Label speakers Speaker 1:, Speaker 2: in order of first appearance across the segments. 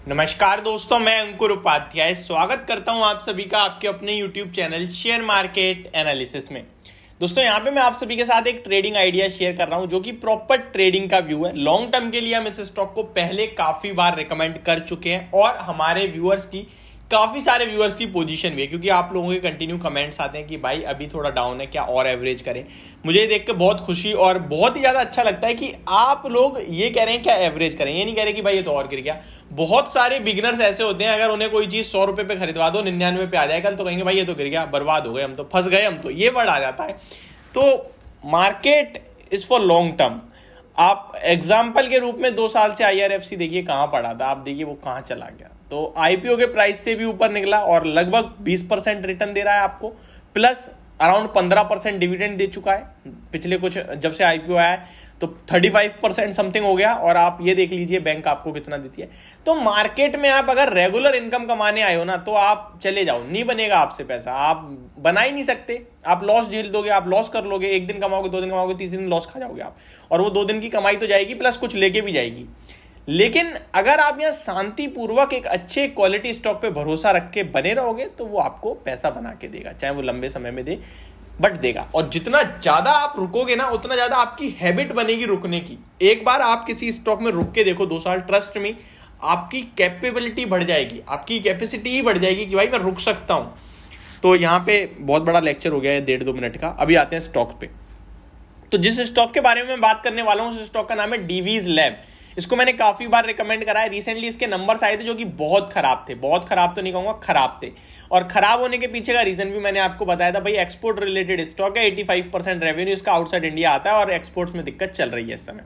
Speaker 1: नमस्कार दोस्तों, मैं अंकुर उपाध्याय स्वागत करता हूं आप सभी का आपके अपने YouTube channel share market analysis में। दोस्तों यहां पे मैं आप सभी के साथ एक ट्रेडिंग आइडिया शेयर कर रहा हूं जो कि प्रॉपर ट्रेडिंग का व्यू है। लॉन्ग टर्म के लिए हम इस स्टॉक को पहले काफी बार रिकमेंड कर चुके हैं और हमारे व्यूअर्स की काफी सारे व्यूअर्स की पोजीशन भी है, क्योंकि आप लोगों के कंटिन्यू कमेंट्स आते हैं कि भाई अभी थोड़ा डाउन है, क्या और एवरेज करें। मुझे देख के बहुत खुशी और बहुत ही ज्यादा अच्छा लगता है कि आप लोग ये कह रहे हैं क्या एवरेज करें, ये नहीं कह रहे कि भाई ये तो और गिर गया। बहुत सारे बिगिनर्स ऐसे होते हैं, अगर उन्हें कोई चीज 100 रुपए पे खरीदवा दो 99 पे आ जाए कल, तो कहेंगे भाई ये तो गिर गया, बर्बाद हो गए, हम तो फंस गए, हम तो, ये वर्ड आ जाता है। तो market is for long term. आप एग्जाम्पल के रूप में 2 साल से IRFC देखिए कहां पड़ा था, आप देखिए वो कहां चला गया। तो IPO के प्राइस से भी ऊपर निकला और लगभग 20% रिटर्न दे रहा है आपको, प्लस अराउंड 15% डिविडेंड दे चुका है पिछले कुछ, जब से IPO आया है तो 35% समथिंग हो गया। और आप ये देख लीजिए बैंक आपको कितना देती है। तो मार्केट में आप अगर रेगुलर इनकम कमाने आए हो ना, तो आप चले जाओ, नहीं बनेगा आपसे पैसा, आप बना ही नहीं सकते। आप लॉस झेल दोगे, आप लॉस कर लोगे, 1 दिन कमाओगे, 2 दिन कमाओगे, तीसरे दिन लॉस खा जाओगे आप, और वो 2 दिन की कमाई तो जाएगी प्लस कुछ लेके भी जाएगी। लेकिन अगर आप यहां शांतिपूर्वक एक अच्छे क्वालिटी स्टॉक पे भरोसा रख के बने रहोगे तो वो आपको पैसा बना के देगा, चाहे वो लंबे समय में दे, बट देगा। और जितना ज्यादा आप रुकोगे ना, उतना ज्यादा आपकी हैबिट बनेगी रुकने की। एक बार आप किसी स्टॉक में रुक के देखो 2 साल, ट्रस्ट में आपकी कैपेबिलिटी बढ़ जाएगी, आपकी कैपेसिटी ही बढ़ जाएगी कि भाई मैं रुक सकता हूं। तो यहां पे बहुत बड़ा लेक्चर हो गया है 1.5-2 मिनट का। अभी आते हैं स्टॉक पे। तो जिस स्टॉक के बारे में मैं बात करने वाला हूं उस स्टॉक का नाम है डीवीज लैब। इसको मैंने काफी बार रिकमेंड करा है। रिसेंटली इसके नंबर्स आए थे जो कि बहुत खराब थे, बहुत खराब तो नहीं कहूंगा, खराब थे। और खराब होने के पीछे का रीजन भी मैंने आपको बताया था। भाई एक्सपोर्ट रिलेटेड स्टॉक है, 85% रेवेन्यू इसका आउटसाइड इंडिया आता है और एक्सपोर्ट्स में दिक्कत चल रही है इस समय,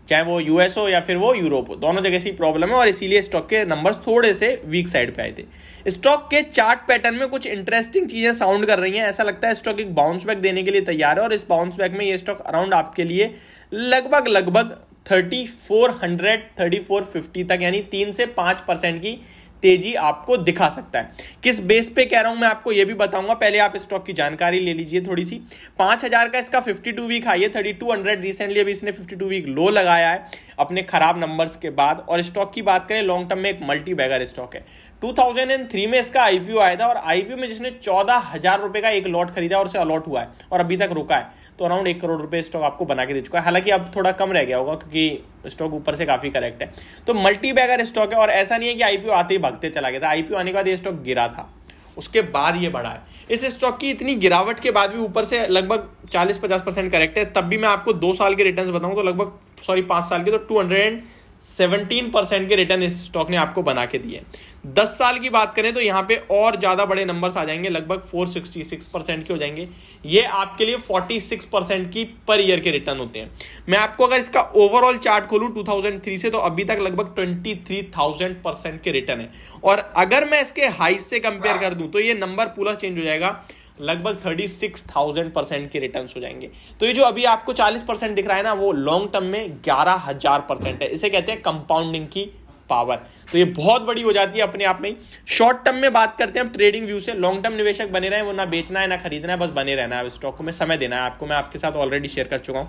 Speaker 1: चाहे वो US हो या फिर वो यूरोप हो, दोनों जगह से प्रॉब्लम है और इसीलिए स्टॉक के नंबर्स थोड़े से वीक साइड पे आए थे। स्टॉक के चार्ट पैटर्न में कुछ इंटरेस्टिंग चीजें साउंड कर रही हैं। ऐसा लगता है स्टॉक एक बाउंस बैक देने के लिए तैयार है और इस बाउंस बैक में ये स्टॉक अराउंड आपके लिए लगभग 3400 3450 तक, यानी 3 से 5% की तेजी आपको दिखा सकता है। किस बेस पे कह रहा हूं मैं आपको ये भी बताऊंगा। पहले आप स्टॉक की जानकारी ले लीजिए थोड़ी सी। 5000 का इसका 52 वीक हाई है, 3200 रिसेंटली अभी इसने 52 वीक लो लगाया है अपने खराब नंबर्स के बाद। और स्टॉक की बात करें लॉन्ग टर्म में एक मल्टी बैगर स्टॉक है। 2003 में इसका IPO आया था और IPO में जिसने 14,000 रुपए का एक लॉट खरीदा और उसे अलॉट हुआ है और अभी तक रुका है, तो अराउंड 1 करोड़ रुपए स्टॉक आपको बना के दे चुका है। हालांकि अब थोड़ा कम रह गया होगा क्योंकि स्टॉक ऊपर से काफी करेक्ट है। तो मल्टी बैगर स्टॉक है और ऐसा नहीं है कि IPO आते ही भागते चला गया था। IPO आने के बाद ये स्टॉक गिरा था, उसके बाद ये बढ़ा है। इस स्टॉक की इतनी गिरावट के बाद भी ऊपर से लगभग 40-50% करेक्ट है। तब भी मैं आपको 2 साल के रिटर्न्स बताऊं तो लगभग 5 साल के तो 217% के रिटर्न इस स्टॉक ने आपको बना के दिए। 10 साल की बात करें तो यहाँ पे और ज्यादा बड़े नंबर्स आ जाएंगे, लगभग 466% के हो जाएंगे। ये आपके लिए 46% की पर ईयर के रिटर्न होते हैं। मैं आपको अगर इसका ओवरऑल चार्ट खोलूं 2003 से, तो अभी तक लगभग 23,000% के रिटर्न है। और अगर मैं इसके हाई से कंपेयर कर दूं तो ये नंबर पूरा चेंज हो जाएगा, लगभग 36,000% के रिटर्न्स हो जाएंगे। तो ये जो अभी आपको 40% दिख रहा है ना, वो लॉन्ग टर्म में 11,000% है। इसे कहते हैं कंपाउंडिंग की पावर। तो ये बहुत बड़ी हो जाती है अपने आप में ही। शॉर्ट टर्म में बात करते हैं हम ट्रेडिंग व्यू से। लॉन्ग टर्म निवेशक बने रहे, वो ना बेचना है ना खरीदना है, बस बने रहना है। स्टॉक को में समय देना है आपको, मैं आपके साथ ऑलरेडी शेयर कर चुका हूं।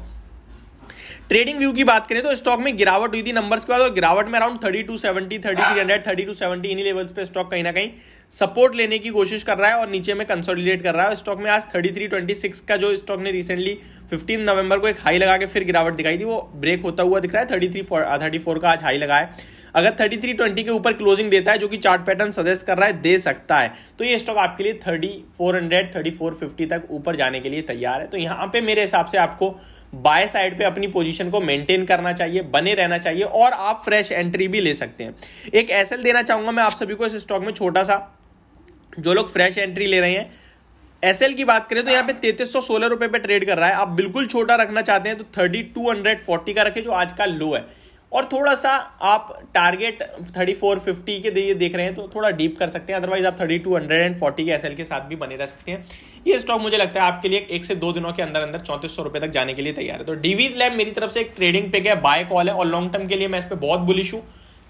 Speaker 1: ट्रेडिंग व्यू की बात करें तो स्टॉक में गिरावट हुई थी नंबर्स के बाद, और गिरावट में अराउंड 3270, 3300, 3270 इन्हीं लेवल्स पे स्टॉक कहीं ना कहीं सपोर्ट लेने की कोशिश कर रहा है और नीचे में कंसोलिडेट कर रहा है। स्टॉक में आज 3326 का जो स्टॉक ने रिसेंटली 15 नवंबर को एक हाई लगा के फिर गिरावट दिखाई थी, वो ब्रेक होता हुआ दिख रहा है। 34 का आज हाई लगा है। अगर 3320 के ऊपर क्लोजिंग देता है, जो कि चार्ट पैटर्न सजेस्ट कर रहा है दे सकता है, तो ये स्टॉक आपके लिए 3400, 3450 तक ऊपर जाने के लिए तैयार है। तो यहाँ पे मेरे हिसाब से आपको बाय साइड पे अपनी पोजीशन को मेंटेन करना चाहिए, बने रहना चाहिए और आप फ्रेश एंट्री भी ले सकते हैं। एक SL देना चाहूंगा मैं आप सभी को इस स्टॉक में छोटा सा, जो लोग फ्रेश एंट्री ले रहे हैं। SL की बात करें तो यहाँ पे 3316 रुपए पे ट्रेड कर रहा है। आप बिल्कुल छोटा रखना चाहते हैं तो 3240 का रखें, जो आज का लो है। और थोड़ा सा आप टारगेट 3450 के देख रहे हैं तो थोड़ा डीप कर सकते हैं, अदरवाइज आप 3240 के SL के साथ भी बने रह सकते हैं। ये स्टॉक मुझे लगता है आपके लिए 1 से 2 दिनों के अंदर अंदर 3400 रुपए तक जाने के लिए तैयार है। तो डीवीज लैब मेरी तरफ से एक ट्रेडिंग पिक है, बाय कॉल है, और लॉन्ग टर्म के लिए मैं इस पर बहुत बुलिश हूँ।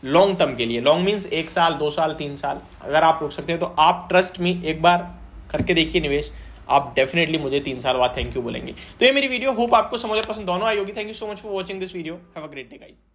Speaker 1: लॉन्ग टर्म के लिए, लॉन्ग मीन्स 1 साल, 2 साल, 3 साल, अगर आप रुक सकते हैं तो आप ट्रस्ट मी एक बार करके देखिए निवेश, आप डेफिनेटली मुझे 3 साल बाद थैंक यू बोलेंगे। तो ये मेरी वीडियो, होप आपको समझ और पसंद दोनों आई होगी। Thank you so much for watching this video. Have a great day guys.